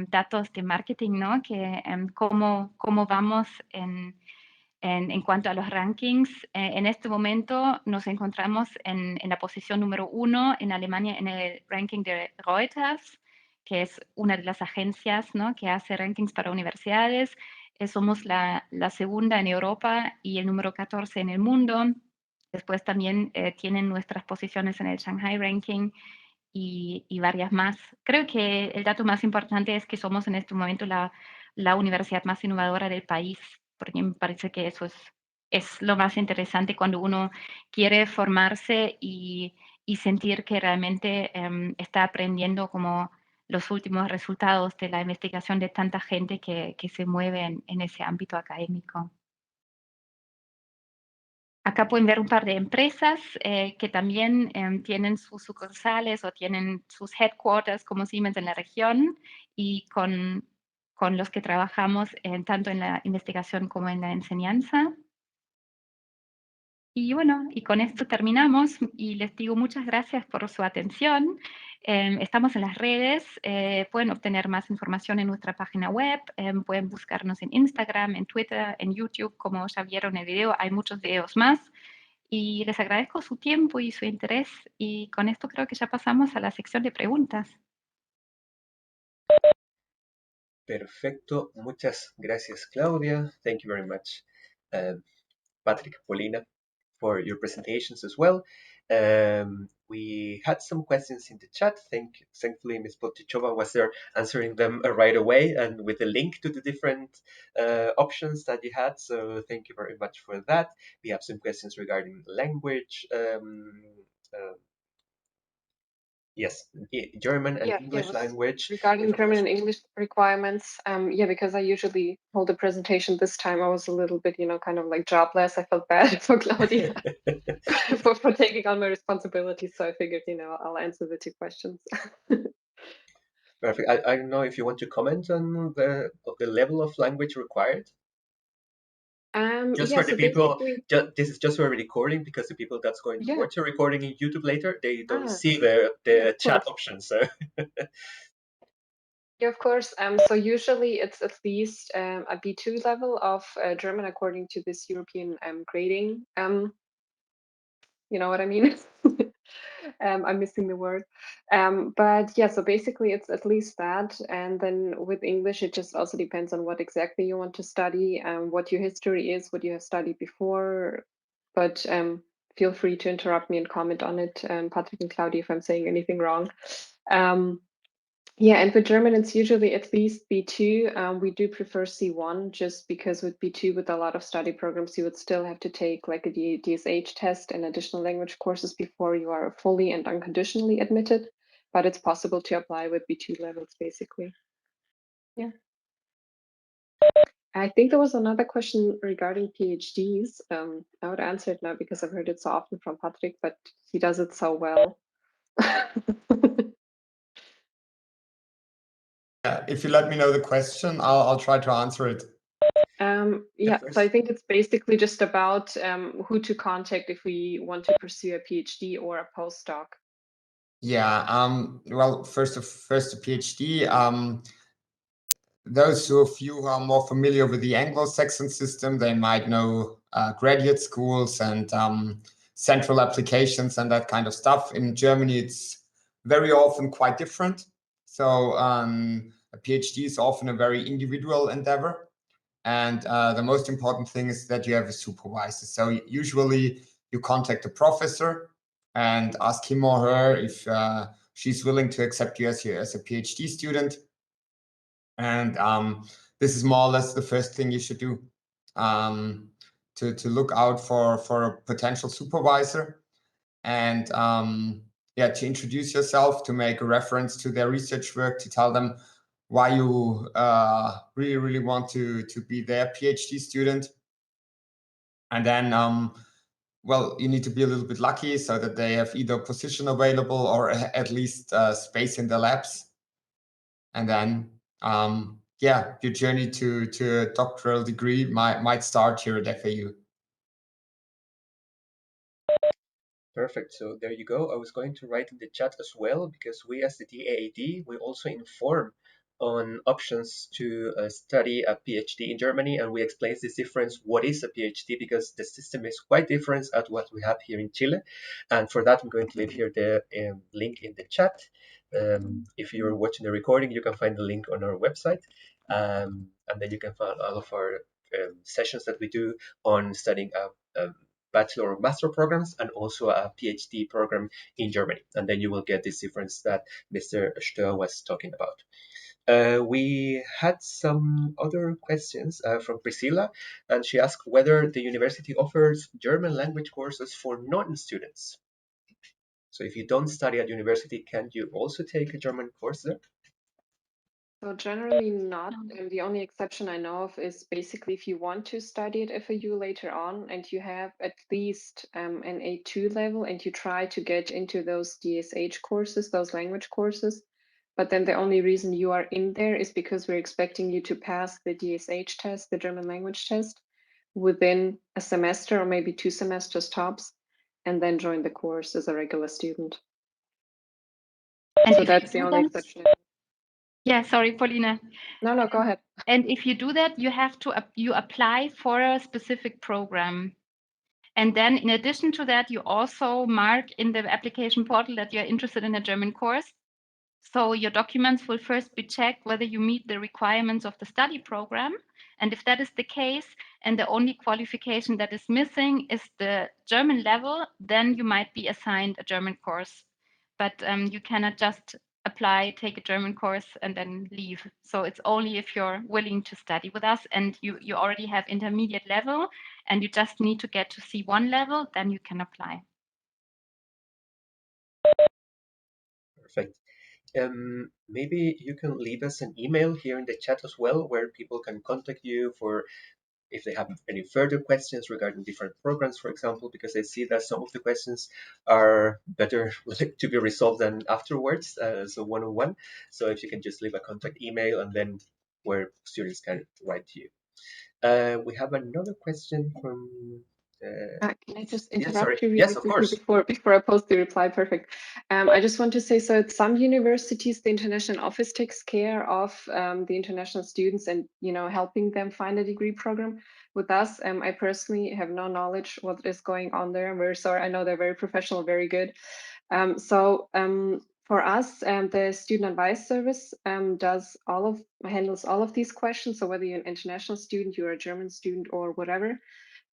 datos de marketing, ¿no? Que cómo vamos en cuanto a los rankings. En este momento nos encontramos en la posición número 1 en Alemania en el ranking de Reuters, que es una de las agencias, ¿no? Que hace rankings para universidades. Somos la segunda en Europa y el número 14 en el mundo. Después también tienen nuestras posiciones en el Shanghai Ranking y varias más. Creo que el dato más importante es que somos en este momento la universidad más innovadora del país, porque me parece que eso es lo más interesante cuando uno quiere formarse y sentir que realmente está aprendiendo como los últimos resultados de la investigación de tanta gente que se mueve en ese ámbito académico. Acá pueden ver un par de empresas que también tienen sus sucursales o tienen sus headquarters como Siemens en la región y con los que trabajamos tanto en la investigación como en la enseñanza. Y bueno, y con esto terminamos y les digo muchas gracias por su atención. Estamos en las redes, pueden obtener más información en nuestra página web, pueden buscarnos en Instagram, en Twitter, en YouTube, como ya vieron en el video, hay muchos videos más. Y les agradezco su tiempo y su interés y con esto creo que ya pasamos a la sección de preguntas.
Perfecto. Muchas gracias, Claudia. Thank you very much, Patrick, Polina, for your presentations as well. We had some questions in the chat. Thankfully, Ms. Potichova was there answering them right away and with a link to the different options that you had. So thank you very much for that. We have some questions regarding language Yes, German and
Yeah, it
English
was
language.
regarding
Of
German
course.
and English requirements. Yeah, because I usually hold a presentation this time, I was a little bit, kind of like jobless. I felt bad for Claudia for taking on my responsibilities. So I figured, I'll answer the two questions.
Perfect. I don't know if you want to comment on the level of language required. Just
Yeah,
for the
so
people,
basically,
this is just for a recording because the people that's going to
yeah,
watch the recording in YouTube later, they don't see
yeah,
the
of
chat
course.
option. So
Yeah, of course. So usually it's at least a B2 level of German according to this European grading. You know what I mean? I'm missing the word. But yeah, so basically it's at least that. And then with English, it just also depends on what exactly you want to study, what your history is, what you have studied before. But feel free to interrupt me and comment on it, Patrick and Claudia, if I'm saying anything wrong. Yeah, and for German, it's usually at least B2. We do prefer C1 just because with B2, with a lot of study programs, you would still have to take like a DSH test and additional language courses before you are fully and unconditionally admitted. But it's possible to apply with B2 levels, basically. Yeah. I think there was another question regarding PhDs. I would answer it now because I've heard it so often from Patrick, but he does it so well.
If you let me know the question, I'll try to answer it.
Yeah, so I think it's basically just about who to contact if we want to pursue a PhD or a postdoc.
Yeah. Well, first a PhD. Those of you who are more familiar with the Anglo-Saxon system, they might know graduate schools and central applications and that kind of stuff. In Germany, it's very often quite different. So a PhD is often a very individual endeavor. And the most important thing is that you have a supervisor. So usually you contact a professor and ask him or her if she's willing to accept you as a PhD student. And this is more or less the first thing you should do, to look out for a potential supervisor, and yeah, to introduce yourself, to make a reference to their research work, to tell them why you really want to be their PhD student. And then well, you need to be a little bit lucky so that they have either position available or at least space in the labs. And then yeah, your journey to a doctoral degree might start here at FAU.
perfect. So there you go. I was going to write in the chat as well because we as the DAAD, we also inform on options to study a PhD in Germany, and we explain this difference, what is a PhD, because the system is quite different at what we have here in Chile. And for that, I'm going to leave here the link in the chat. If you're watching the recording, you can find the link on our website, and then you can find all of our sessions that we do on studying a bachelor or master programs and also a PhD program in Germany. And then you will get this difference that Mr. Stör was talking about. We had some other questions from Priscilla, and she asked whether the university offers German language courses for non-students. So if you don't study at university, can you also take a German course there?
So generally not. The only exception I know of is basically if you want to study at FAU later on and you have at least an A2 level and you try to get into those DSH courses, those language courses, but then the only reason you are in there is because we're expecting you to pass the DSH test, the German language test, within a semester or maybe 2 semesters tops, and then join the course as a regular student.
And
so
if
that's
you
the
do
only
that,
exception.
yeah, sorry, Paulina.
No, go ahead.
And if you do that, you have to you apply for a specific program. And then in addition to that, you also mark in the application portal that you're interested in a German course. So your documents will first be checked whether you meet the requirements of the study program. And if that is the case, and the only qualification that is missing is the German level, then you might be assigned a German course. But you cannot just apply, take a German course, and then leave. So it's only if you're willing to study with us and you already have intermediate level and you just need to get to C1 level, then you can apply.
Perfect. Maybe you can leave us an email here in the chat as well, where people can contact you for if they have any further questions regarding different programs, for example, because I see that some of the questions are better to be resolved than afterwards, so one-on-one. So if you can just leave a contact email and then where students can write to you. We have another question from.
Can I just
Yeah, sorry.
interrupt you really
Yes, of
quickly
course.
before I post the reply? Perfect. I just want to say, so at some universities, the international office takes care of the international students and helping them find a degree program. With us, I personally have no knowledge what is going on there. I'm very sorry. I know they're very professional, very good. For us, the student advice service handles all of these questions. So whether you're an international student, you're a German student, or whatever,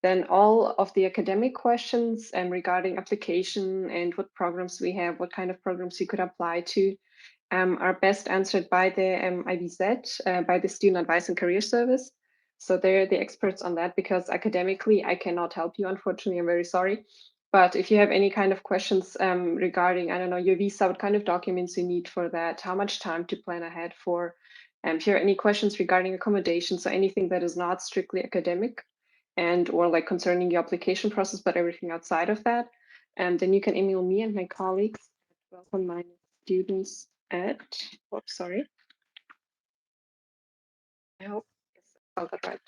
then all of the academic questions regarding application and what programs we have, what kind of programs you could apply to, are best answered by the IBZ, by the Student Advice and Career Service. So they're the experts on that, because academically I cannot help you, unfortunately. I'm very sorry. But if you have any kind of questions regarding, I don't know, your visa, what kind of documents you need for that, how much time to plan ahead for, if you have any questions regarding accommodation, so anything that is not strictly academic or like concerning your application process, but everything outside of that, then you can email me and my colleagues at welcome students at, oops, sorry. I hope I spelled that right.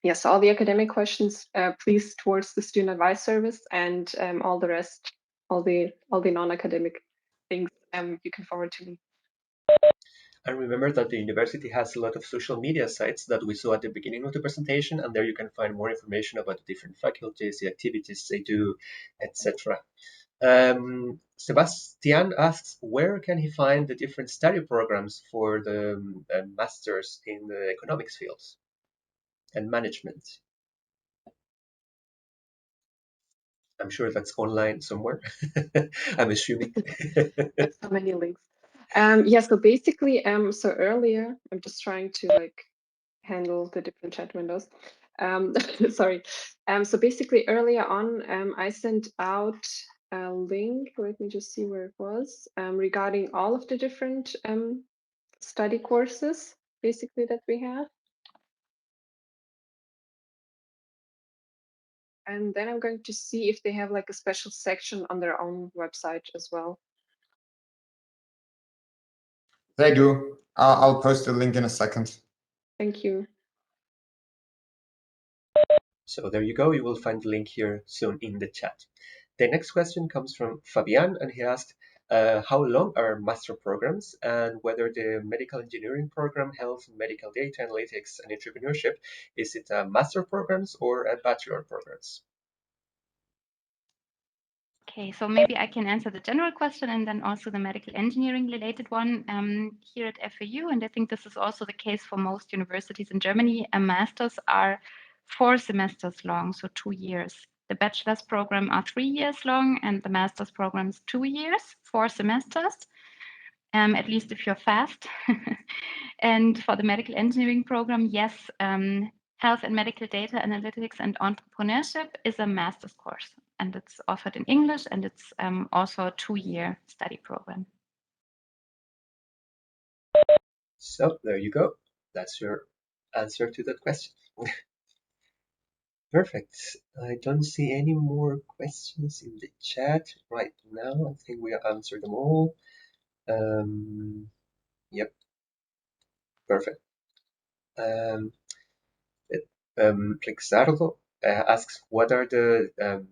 Yes, all the academic questions, please towards the student advice service, and all the rest, all the non-academic things, you can forward to me.
And remember that the university has a lot of social media sites that we saw at the beginning of the presentation, and there you can find more information about the different faculties, the activities they do, etc. Sebastian asks, where can he find the different study programs for the masters in the economics fields and management? I'm sure that's online somewhere. I'm assuming.
So many links. Yeah, so basically, so earlier, I'm just trying to like handle the different chat windows. Sorry. So basically earlier on, I sent out a link, let me just see where it was, regarding all of the different study courses, basically, that we have. And then I'm going to see if they have like a special section on their own website as well.
They do. I'll post the link in a second.
Thank you.
So there you go. You will find the link here soon in the chat. The next question comes from Fabian, and he asked, how long are master programs, and whether the medical engineering program, health, medical data analytics, and entrepreneurship, is it a master programs or a bachelor programs?
Okay, so maybe I can answer the general question and then also the medical engineering related one here at FAU. And I think this is also the case for most universities in Germany. Masters are 4 semesters long, so 2 years. The bachelor's program are 3 years long, and the master's program is 2 years, 4 semesters, at least if you're fast. And for the medical engineering program, yes, health and medical data analytics and entrepreneurship is a master's course, and it's offered in English, and it's also a 2-year study program.
So there you go. That's your answer to that question. Perfect. I don't see any more questions in the chat right now. I think we answered them all. Yep. Perfect. Ricardo asks, what are the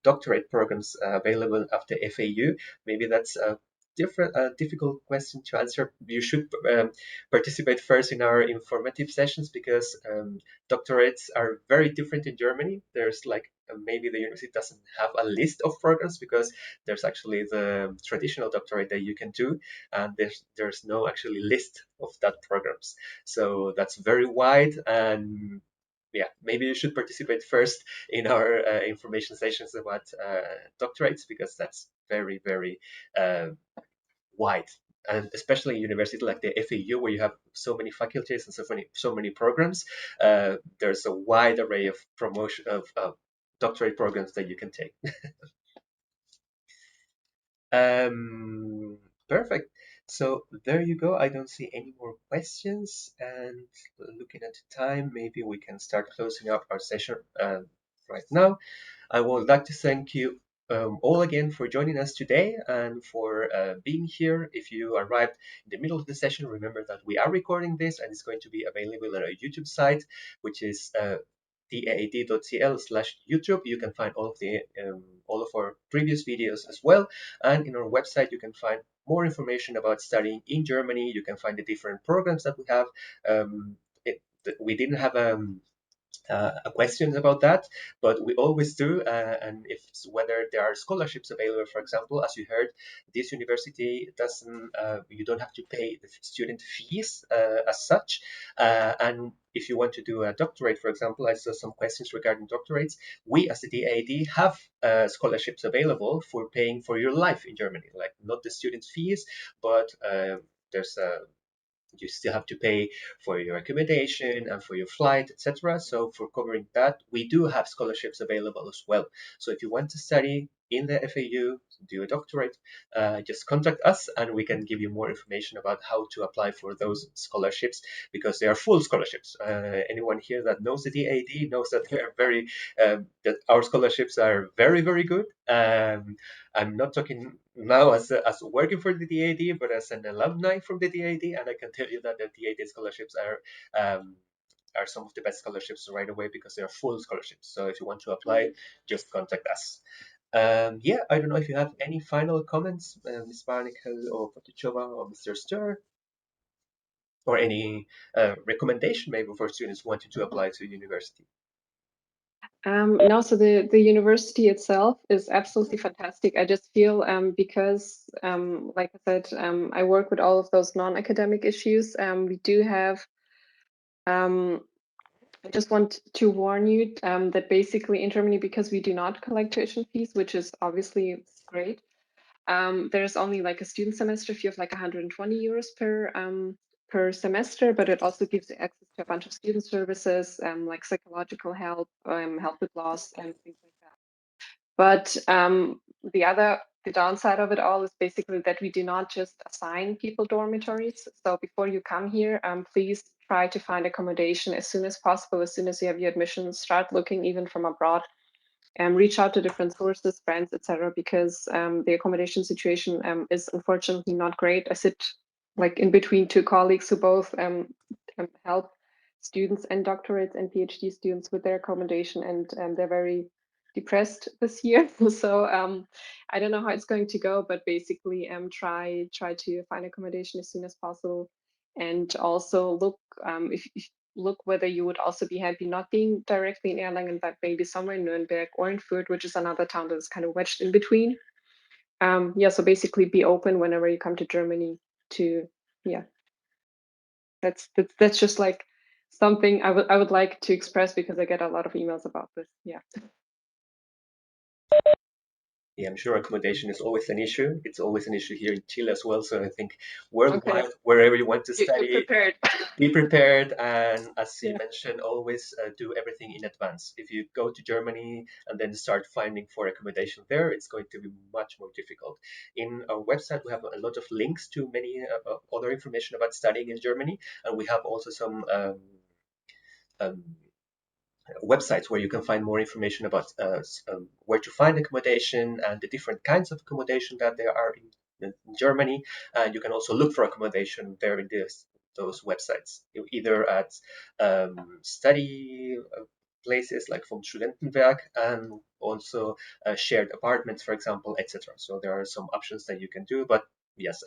doctorate programs available after FAU? Maybe that's a difficult question to answer. You should participate first in our informative sessions, because doctorates are very different in Germany. There's like maybe the university doesn't have a list of programs, because there's actually the traditional doctorate that you can do, and there's no actually list of that programs. So that's very wide, and yeah, maybe you should participate first in our information sessions about doctorates, because that's very, very wide. And especially in university like the FAU, where you have so many faculties and so many programs, there's a wide array of promotion of doctorate programs that you can take. Perfect. So there you go. I don't see any more questions. And looking at the time, maybe we can start closing up our session right now. I would like to thank you all again for joining us today and for being here. If you arrived in the middle of the session, remember that we are recording this and it's going to be available on our YouTube site, which is daad.cl/YouTube. You can find all of our previous videos as well, and in our website you can find more information about studying in Germany. You can find the different programs that we have. We didn't have questions about that, but we always do. And if whether there are scholarships available, for example, as you heard, this university doesn't. You don't have to pay the student fees as such. And if you want to do a doctorate, for example, I saw some questions regarding doctorates. We, as the DAAD, have scholarships available for paying for your life in Germany, like not the student fees, but there's a you still have to pay for your accommodation and for your flight, etc. So for covering that, we do have scholarships available as well. So if you want to study in the FAU, do a doctorate, just contact us and we can give you more information about how to apply for those scholarships, because they are full scholarships. Anyone here that knows the DAD knows that they are that our scholarships are very, very good. I'm not talking now as working for the DAD, but as an alumni from the DAD, and I can tell you that the DAD scholarships are some of the best scholarships right away because they are full scholarships. So if you want to apply, just contact us. Yeah, I don't know if you have any final comments, Ms. Barnickel or Potachova or Mr. Stir, or any recommendation maybe for students wanting to apply to university.
No, so the university itself is absolutely fantastic. I just feel because, like I said, I work with all of those non-academic issues. We do have. I just want to warn you that basically in Germany, because we do not collect tuition fees, which is obviously great, there's only like a student semester fee of like 120 euros per semester, but it also gives you access to a bunch of student services, like psychological help, help with loss, and things like that. But the downside of it all is basically that we do not just assign people dormitories. So before you come here, please try to find accommodation as soon as possible. As soon as you have your admission, start looking even from abroad, and reach out to different sources, friends, etc. Because the accommodation situation is unfortunately not great. I sit like in between two colleagues who both help students and doctorates and PhD students with their accommodation, and they're very depressed this year. So I don't know how it's going to go, but basically try to find accommodation as soon as possible, and also look if look whether you would also be happy not being directly in Erlangen, but maybe somewhere in Nürnberg or in Fürth, which is another town that is kind of wedged in between. Yeah, so basically be open whenever you come to Germany to, yeah. That's just like something I would like to express, because I get a lot of emails about this. Yeah.
Yeah, I'm sure accommodation is always an issue. It's always an issue here in Chile as well. So I think worldwide,
Okay.
wherever you want to
You're
study,
prepared.
be prepared. And as you
Yeah.
mentioned, always do everything in advance. If you go to Germany and then start finding for accommodation there, it's going to be much more difficult. In our website, we have a lot of links to many other information about studying in Germany. And we have also some um, websites where you can find more information about where to find accommodation and the different kinds of accommodation that there are in Germany. And you can also look for accommodation there in those websites, either at study places like vom Studentenwerk, and also shared apartments, for example, etc. So there are some options that you can do. But yes,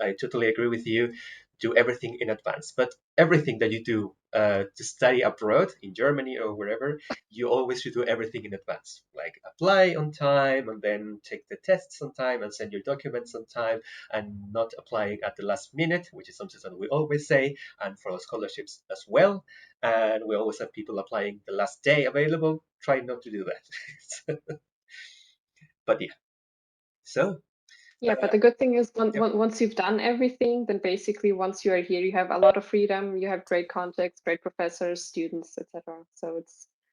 I totally agree with you. Do everything in advance. But everything that you do to study abroad in Germany or wherever, you always should do everything in advance. Like apply on time and then take the tests on time and send your documents on time, and not applying at the last minute, which is something that we always say, and for scholarships as well. And we always have people applying the last day available. Try not to do that. But yeah. So
Yeah, but the good thing is
yeah.
once you've done everything, then basically once you are here, you have a lot of freedom. You have great contacts, great professors, students, etc. So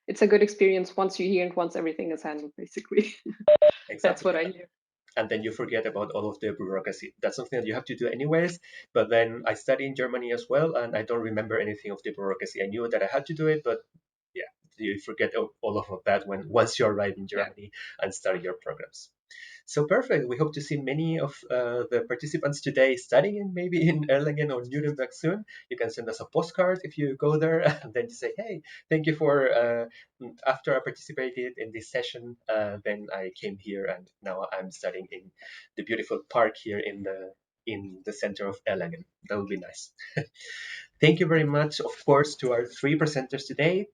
it's a good experience once you're here and once everything is handled. Basically, that's
Exactly.
what I hear.
and then you forget about all of the bureaucracy. That's something that you have to do anyways. But then I study in Germany as well, and I don't remember anything of the bureaucracy. I knew that I had to do it, but yeah, you forget all of that when once you arrive in Germany and start your programs. So perfect. We hope to see many of the participants today studying maybe in Erlangen or Nuremberg soon. You can send us a postcard if you go there, and then you say, hey, thank you for, after I participated in this session, then I came here and now I'm studying in the beautiful park here in the center of Erlangen. That would be nice. Thank you very much, of course, to our three presenters today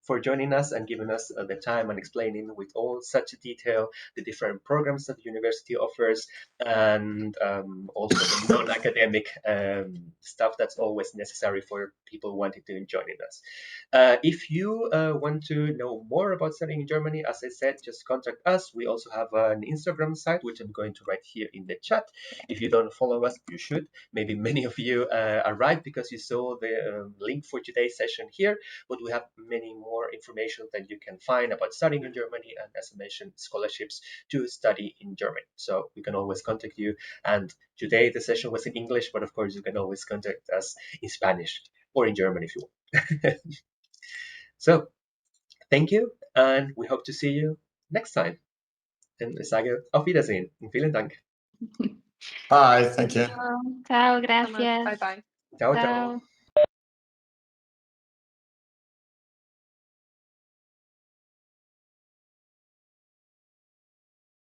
for joining us and giving us the time and explaining with all such detail the different programs that the university offers, and also the non-academic stuff that's always necessary for people wanting to join us. If you want to know more about studying in Germany, as I said, just contact us. We also have an Instagram site, which I'm going to write here in the chat. If you don't follow us, you should. Maybe many of you arrived because you saw the link for today's session here, but we have many more information that you can find about studying in Germany, and as I mentioned, scholarships to study in Germany. So we can always contact you. And today the session was in English, but of course you can always contact us in Spanish or in German if you want. So thank you, and we hope to see you next time. Und ich sage auf Wiedersehen und vielen Dank.
Bye. Thank you.
Chao,
Bye
gracias.
bye.
Ciao, ciao.
Chao.